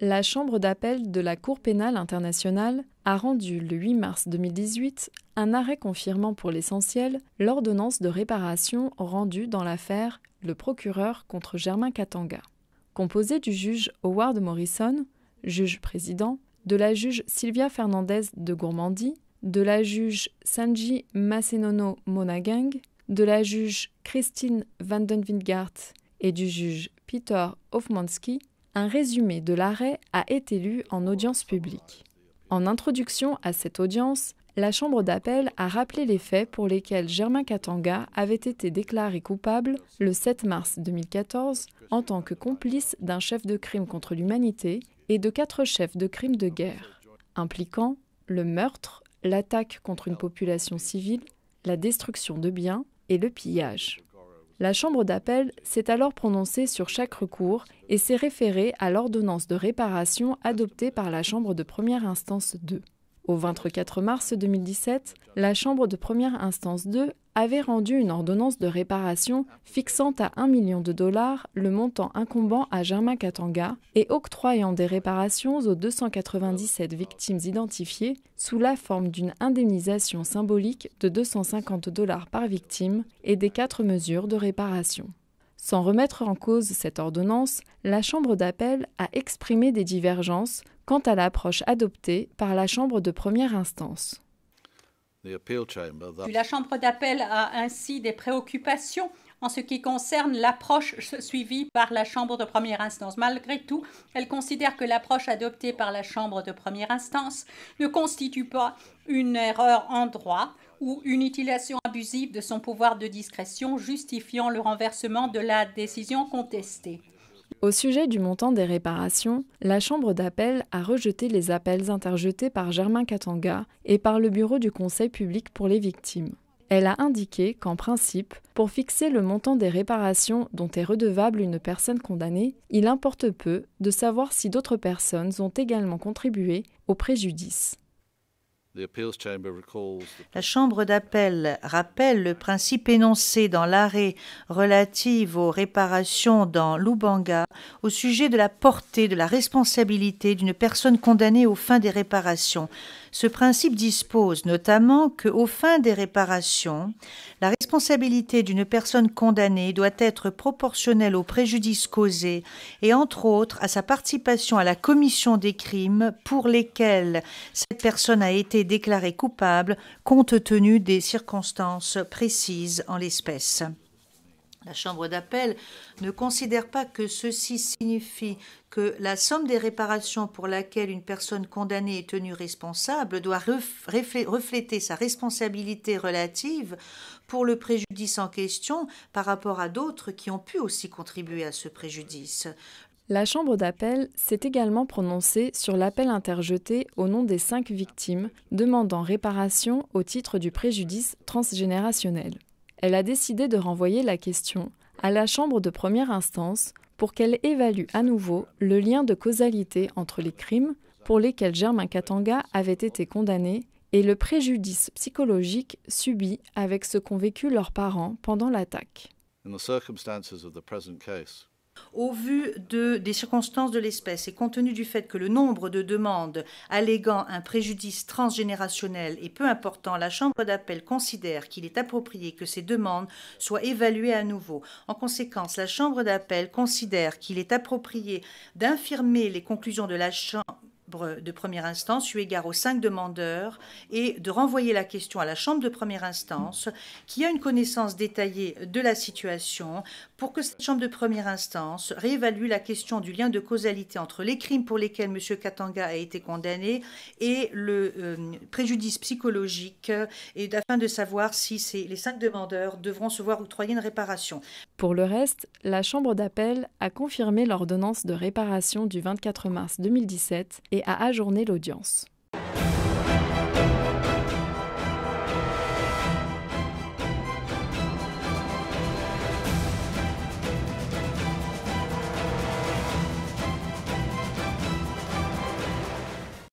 la Chambre d'appel de la Cour pénale internationale a rendu le 8 mars 2018 un arrêt confirmant pour l'essentiel l'ordonnance de réparation rendue dans l'affaire Le procureur contre Germain Katanga. Composée du juge Howard Morrison, juge président, de la juge Sylvia Fernandez de Gourmandi, de la juge Sanji Masenono Monagang, de la juge Christine Vandenwingart et du juge Peter Hofmanski, un résumé de l'arrêt a été lu en audience publique. En introduction à cette audience, la Chambre d'appel a rappelé les faits pour lesquels Germain Katanga avait été déclaré coupable le 7 mars 2014 en tant que complice d'un chef de crime contre l'humanité et de 4 chefs de crimes de guerre, impliquant le meurtre, l'attaque contre une population civile, la destruction de biens et le pillage. La Chambre d'appel s'est alors prononcée sur chaque recours et s'est référée à l'ordonnance de réparation adoptée par la Chambre de première instance 2. Au 24 mars 2017, la Chambre de première instance 2 avait rendu une ordonnance de réparation fixant à $1 million le montant incombant à Germain Katanga et octroyant des réparations aux 297 victimes identifiées sous la forme d'une indemnisation symbolique de $250 par victime et des 4 mesures de réparation. Sans remettre en cause cette ordonnance, la Chambre d'appel a exprimé des divergences quant à l'approche adoptée par la Chambre de première instance. La Chambre d'appel a ainsi des préoccupations en ce qui concerne l'approche suivie par la Chambre de première instance. Malgré tout, elle considère que l'approche adoptée par la Chambre de première instance ne constitue pas une erreur en droit ou une utilisation abusive de son pouvoir de discrétion justifiant le renversement de la décision contestée. Au sujet du montant des réparations, la Chambre d'appel a rejeté les appels interjetés par Germain Katanga et par le Bureau du Conseil public pour les victimes. Elle a indiqué qu'en principe, pour fixer le montant des réparations dont est redevable une personne condamnée, il importe peu de savoir si d'autres personnes ont également contribué au préjudice. La Chambre d'appel rappelle le principe énoncé dans l'arrêt relatif aux réparations dans Lubanga au sujet de la portée de la responsabilité d'une personne condamnée aux fins des réparations. Ce principe dispose notamment qu'aux fins des réparations, la responsabilité d'une personne condamnée doit être proportionnelle au préjudice causé et entre autres à sa participation à la commission des crimes pour lesquels cette personne a été déclarée coupable compte tenu des circonstances précises en l'espèce. La Chambre d'appel ne considère pas que ceci signifie que la somme des réparations pour laquelle une personne condamnée est tenue responsable doit refléter sa responsabilité relative pour le préjudice en question par rapport à d'autres qui ont pu aussi contribuer à ce préjudice. La Chambre d'appel s'est également prononcée sur l'appel interjeté au nom des 5 victimes demandant réparation au titre du préjudice transgénérationnel. Elle a décidé de renvoyer la question à la Chambre de première instance pour qu'elle évalue à nouveau le lien de causalité entre les crimes pour lesquels Germain Katanga avait été condamné et le préjudice psychologique subi avec ce qu'ont vécu leurs parents pendant l'attaque. Au vu des circonstances de l'espèce et compte tenu du fait que le nombre de demandes alléguant un préjudice transgénérationnel est peu important, la Chambre d'appel considère qu'il est approprié que ces demandes soient évaluées à nouveau. En conséquence, la Chambre d'appel considère qu'il est approprié d'infirmer les conclusions de la Chambre de première instance eu égard aux 5 demandeurs et de renvoyer la question à la Chambre de première instance qui a une connaissance détaillée de la situation pour que cette Chambre de première instance réévalue la question du lien de causalité entre les crimes pour lesquels M. Katanga a été condamné et le préjudice psychologique et afin de savoir si les 5 demandeurs devront se voir octroyer une réparation. Pour le reste, la Chambre d'appel a confirmé l'ordonnance de réparation du 24 mars 2017 et a ajourné l'audience.